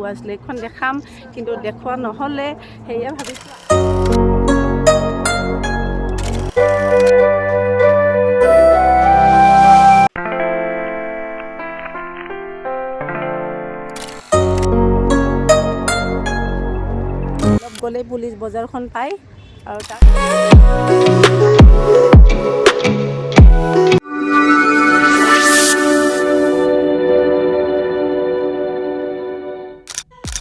Watch লেকখন দেখাম, কিন্তু দেখুওৱা নহ'লে সেয়ে ভাবিছোঁ। অলপ গ'লেই পুলিচ বজাৰখন পায় আৰু তাত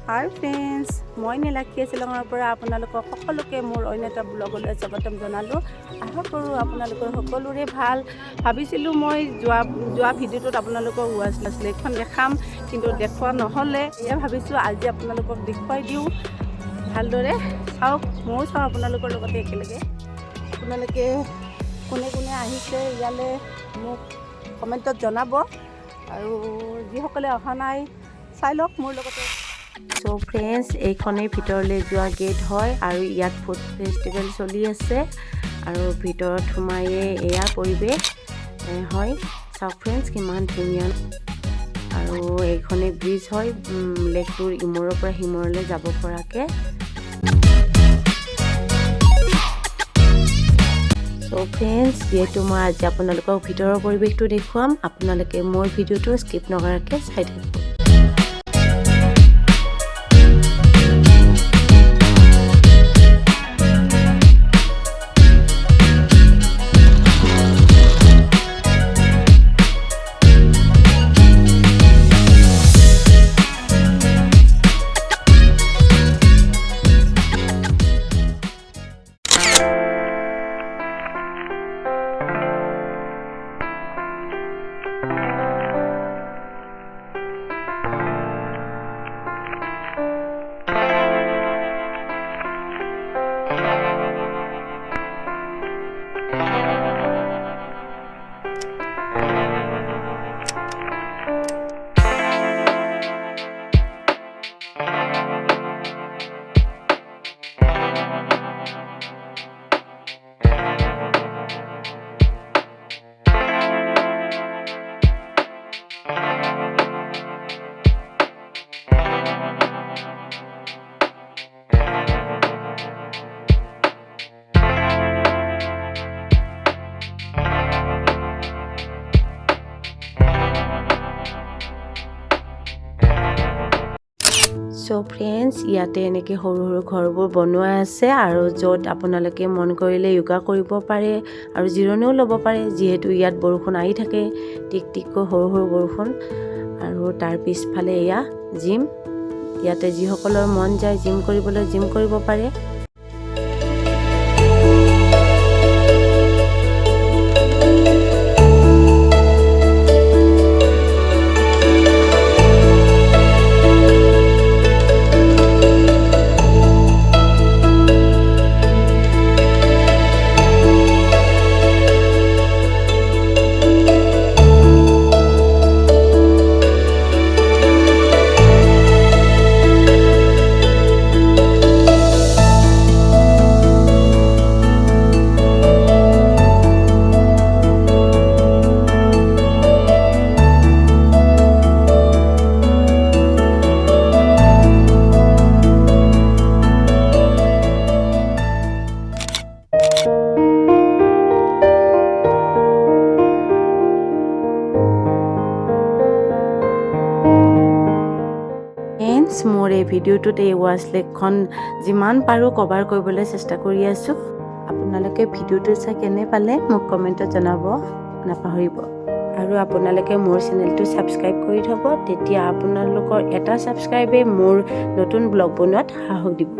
হাই ফ্ৰেণ্ডছ, মই নীলাক্ষী শ্বিলঙৰ পৰা আপোনালোকক সকলোকে মোৰ অন্য এটা ব্লগলৈ স্বাগতম জনালোঁ। আশা কৰোঁ আপোনালোকৰ সকলোৰে ভাল। ভাবিছিলোঁ মই যোৱা ভিডিঅ'টোত আপোনালোকক ৱাচ লেকখন দেখাম, কিন্তু দেখুওৱা নহ'লে সেয়ে ভাবিছোঁ আজি আপোনালোকক দেখুৱাই দিওঁ ভালদৰে। চাওক, ময়ো চাওঁ আপোনালোকৰ লগতে একেলগে। আপোনালোকে কোনে কোনে আহিছে ইয়ালৈ মোক কমেণ্টত জনাব, আৰু যিসকলে অহা নাই চাই লওক মোৰ লগতে। চ' ফ্ৰেণ্ডছ, এইখনেই ভিতৰলৈ যোৱা গেট হয় আৰু ইয়াত ফুড ফেষ্টিভেল চলি আছে আৰু ভিতৰত সোমায়ে এয়া পৰিৱেশ হয়। চাওক ফ্ৰেণ্ডছ, কিমান ধুনীয়া। আৰু এইখনেই ব্ৰিজ হয় লেকটোৰ ইমূৰৰ পৰা সিমূৰলৈ যাব পৰাকৈ। চ' ফ্ৰেণ্ডছ, যিহেতু মই আজি আপোনালোকক ভিতৰৰ পৰিৱেশটো দেখুৱাম, আপোনালোকে মোৰ ভিডিঅ'টো স্কিপ নকৰাকৈ চাই থাকিব। চ' ফ্ৰেণ্ডছ, ইয়াতে এনেকৈ সৰু সৰু ঘৰবোৰ বনোৱা আছে আৰু য'ত আপোনালোকে মন কৰিলে য়োগা কৰিব পাৰে আৰু জিৰণিও ল'ব পাৰে, যিহেতু ইয়াত বৰষুণ আহি থাকে, টিক টিককৈ সৰু সৰু বৰষুণ। আৰু তাৰ পিছফালে এয়া জিম, ইয়াতে যিসকলৰ মন যায় জিম কৰিবলৈ জিম কৰিব পাৰে। মোৰ এই ভিডিঅ'টোত এই ৱাচ লেকখন যিমান পাৰোঁ কভাৰ কৰিবলৈ চেষ্টা কৰি আছোঁ। আপোনালোকে ভিডিঅ'টো চাই কেনে পালে মোক কমেণ্টত জনাব নাপাহৰিব। আৰু আপোনালোকে মোৰ চেনেলটো ছাবস্ক্ৰাইব কৰি থ'ব, তেতিয়া আপোনালোকৰ এটা ছাবস্ক্ৰাইবে মোৰ নতুন ব্লগ বনোৱাত সাহস দিব।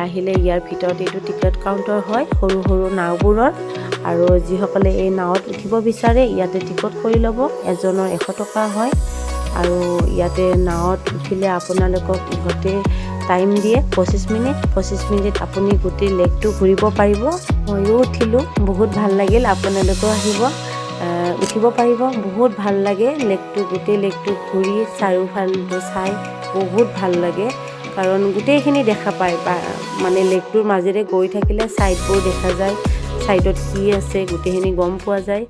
আহিলে ইয়াৰ ভিতৰত এইটো টিকট কাউণ্টাৰ হয় সৰু সৰু নাওবোৰৰ, আৰু যিসকলে এই নাৱত উঠিব বিচাৰে ইয়াতে টিকট কৰি ল'ব। এজনৰ 100 টকা হয়, আৰু ইয়াতে নাৱত উঠিলে আপোনালোকক ইহঁতে টাইম দিয়ে 25 মিনিট। 25 মিনিট আপুনি গোটেই লেকটো ঘূৰিব পাৰিব। ময়ো উঠিলোঁ, বহুত ভাল লাগিল। আপোনালোকেও আহিব, উঠিব পাৰিব। বহুত ভাল লাগে লেকটো, গোটেই লেকটো ঘূৰি চাৰিওফালটো চাই বহুত ভাল লাগে, কাৰণ গোটেইখিনি দেখা পায়। মানে লেকটোৰ মাজেৰে গৈ থাকিলে ছাইডবোৰ দেখা যায়, ছাইডত কি আছে গোটেইখিনি গম পোৱা যায়।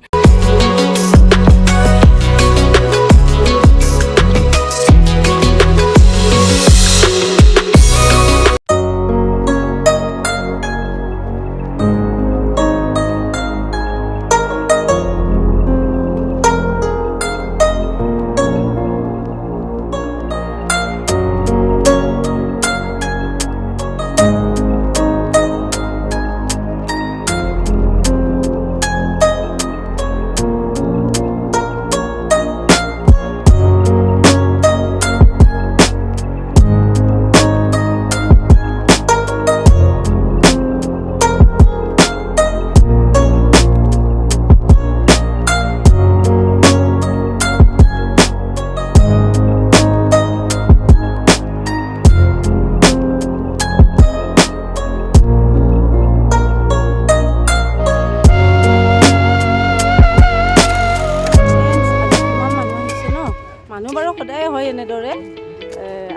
মানুহ বাৰু সদায় হয় এনেদৰে,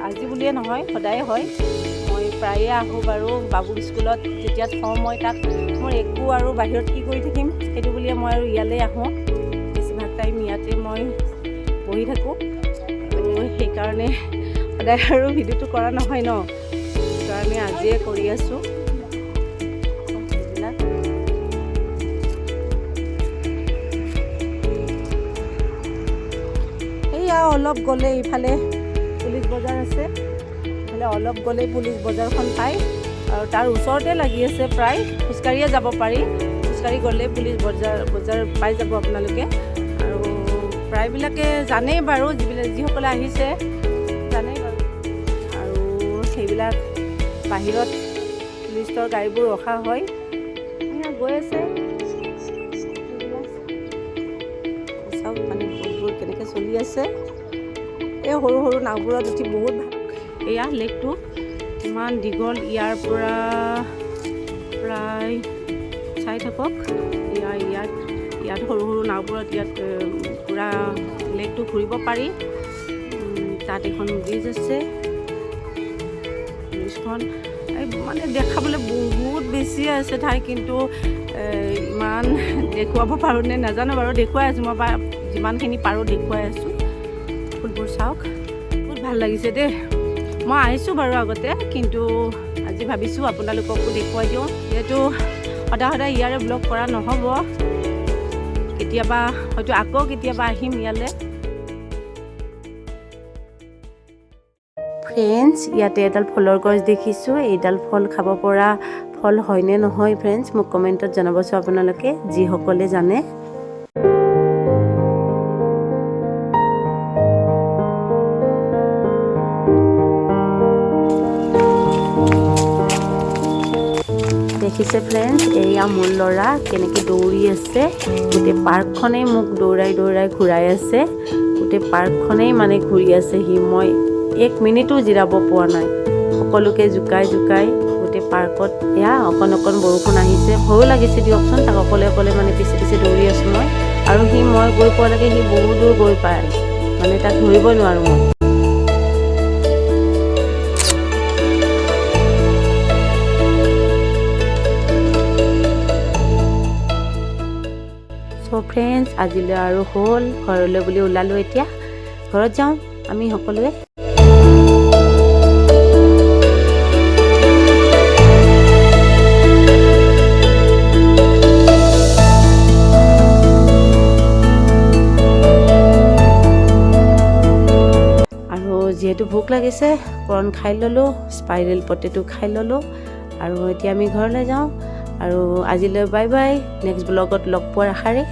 আজি বুলিয়ে নহয় সদায় হয়। মই প্ৰায়ে আহোঁ বাৰু। বাবুক স্কুলত যেতিয়া থওঁ মই তাক, মোৰ একো আৰু বাহিৰত কি কৰি থাকিম সেইটো বুলিয়ে মই আৰু ইয়ালৈ আহোঁ। বেছিভাগ টাইম ইয়াতে মই বহি থাকোঁ, আৰু সেইকাৰণে সদায় আৰু ভিডিঅ'টো কৰা নহয় ন, সেইকাৰণে আজিয়ে কৰি আছোঁ। অলপ গ'লে ইফালে পুলিচ বজাৰ আছে, ইফালে অলপ গ'লে পুলিচ বজাৰখন পায়, আৰু তাৰ ওচৰতে লাগি আছে। প্ৰায় খোজকাঢ়িয়ে যাব পাৰি, খোজকাঢ়ি গ'লে পুলিচ বজাৰ পাই যাব আপোনালোকে। আৰু প্ৰায়বিলাকে জানেই বাৰু, যিসকলে আহিছে জানেই বাৰু। আৰু সেইবিলাক বাহিৰত পুলিচৰ গাড়ীবোৰ ৰখা হয়, গৈ আছে। চাওক মানে বোটবোৰ কেনেকৈ চলি আছে। এই সৰু সৰু নাওবোৰত উঠি বহুত ভাল। এয়া লেকটো ইমান দীঘল, ইয়াৰ পৰা প্ৰায় চাই থাকক। ইয়াত সৰু সৰু নাওবোৰত ইয়াত পূৰা লেকটো ঘূৰিব পাৰি। তাত এখন ব্ৰিজ আছে, ব্ৰিজখন মানে দেখাবলৈ বহুত বেছি আছে ঠাই, কিন্তু ইমান দেখুৱাব পাৰোঁ নে নাজানো বাৰু। দেখুৱাই আছোঁ মই, যিমানখিনি পাৰোঁ দেখুৱাই আছোঁ। ফুলবোৰ চাওক, বহুত ভাল লাগিছে দেই। মই আহিছোঁ বাৰু আগতে, কিন্তু আজি ভাবিছোঁ আপোনালোককো দেখুৱাই দিওঁ, যিহেতু সদায় সদায় ইয়াৰে ব্লগ কৰা নহ'ব। কেতিয়াবা হয়তো আকৌ কেতিয়াবা আহিম ইয়ালৈ। ফ্ৰেণ্ডছ, ইয়াতে এডাল ফলৰ গছ দেখিছোঁ। এইডাল ফল খাব পৰা ফল হয়নে নহয় ফ্ৰেণ্ডছ, মোক কমেণ্টত জনাবচোন আপোনালোকে, যিসকলে জানে। দেখিছে ফ্ৰেণ্ডছ, এয়া মোৰ ল'ৰা কেনেকৈ দৌৰি আছে। গোটেই পাৰ্কখনেই মোক দৌৰাই দৌৰাই ঘূৰাই আছে। গোটেই পাৰ্কখনেই মানে ঘূৰি আছে সি। মই 1 মিনিটো জিৰাব পোৱা নাই, সকলোকে জোকাই জোকাই গোটেই পাৰ্কত। এয়া অকণ অকণ বৰষুণ আহিছে, ভয়ো লাগিছে দিয়কচোন, তাক অকলে অকলে মানে পিছে পিছে দৌৰি আছোঁ মই। আৰু সি মই গৈ পোৱালৈকে সি বহুত দূৰ গৈ পায়, মানে তাক ধৰিবই নোৱাৰোঁ মই। চ' ফ্ৰেণ্ডছ, আজিলৈ আৰু হ'ল, ঘৰলৈ বুলি ওলালোঁ। এতিয়া ঘৰত যাওঁ আমি সকলোৱে। আৰু যিহেতু ভোক লাগিছে, কৰ্ণ খাই ল'লোঁ, স্পাইৰেল পটেটো খাই ল'লোঁ, আৰু এতিয়া আমি ঘৰলৈ যাওঁ। আৰু আজিলৈ বাই বাই, নেক্সট ব্লগত লগ পোৱাৰ আশাৰে।